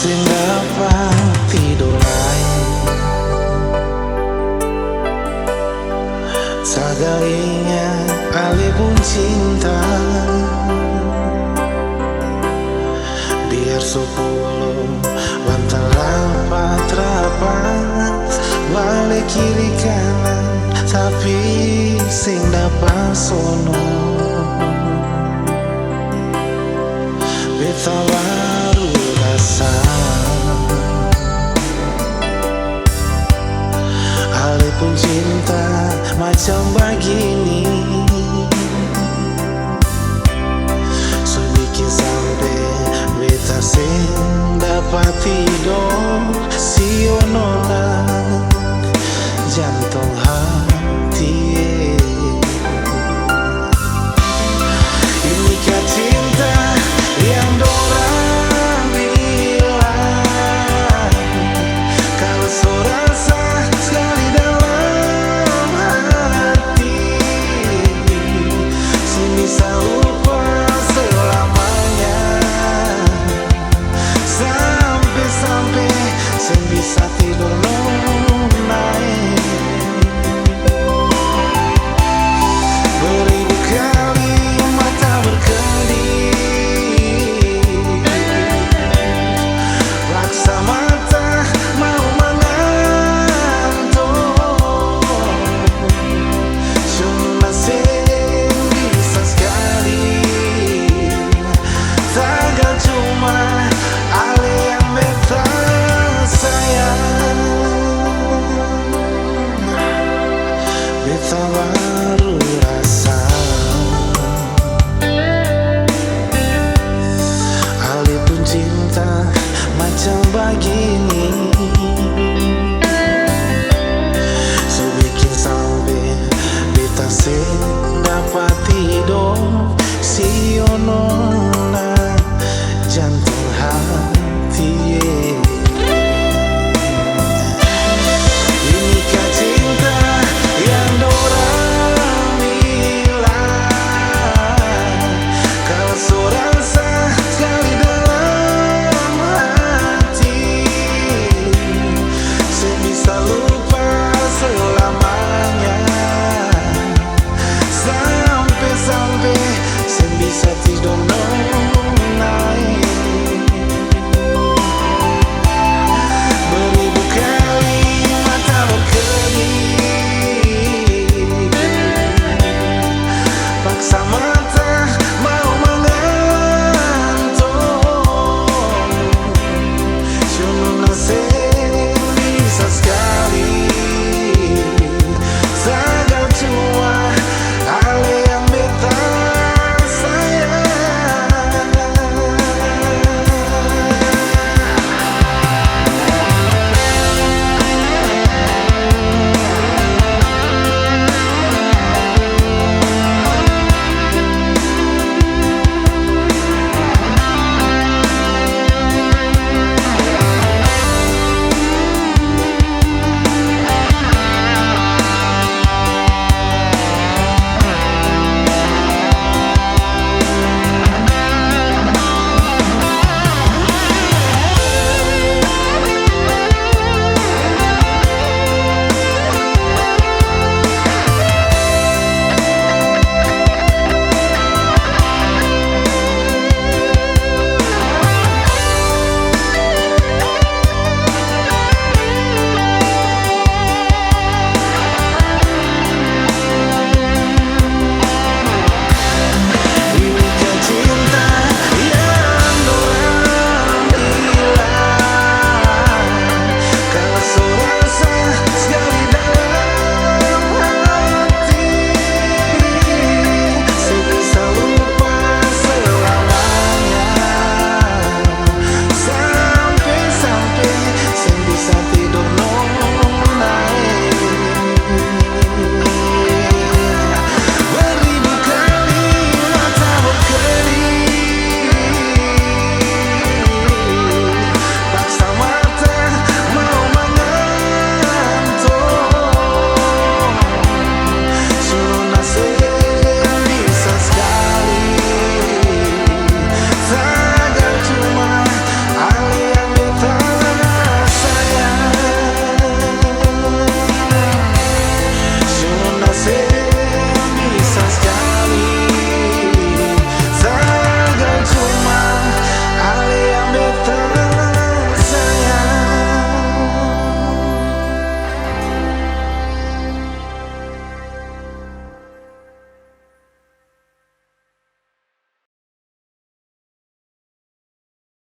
Sing dapat tidur lain, sagalinya alih pun cinta. Biar 10 bantal rapat-rapat, balik kiri kanan, tapi sing dapat sono. Beta baru rasa alih pun cinta macam begini, so bikin sampai beta sing dapat tidur. Si nolak jantung hati, inikah cinta yang dorang bilang? Kalau so rasa sekali dalam hati, sing bisa lupa selamanya. Sampai sing bisa tidur lunai. Beribu kali mata berkedip, laksa mata mau mengantuk. Cuma sing bisa sekali, tagal cuma ale yang beta sayang. Beta baru rasa alih pun cinta macam begini,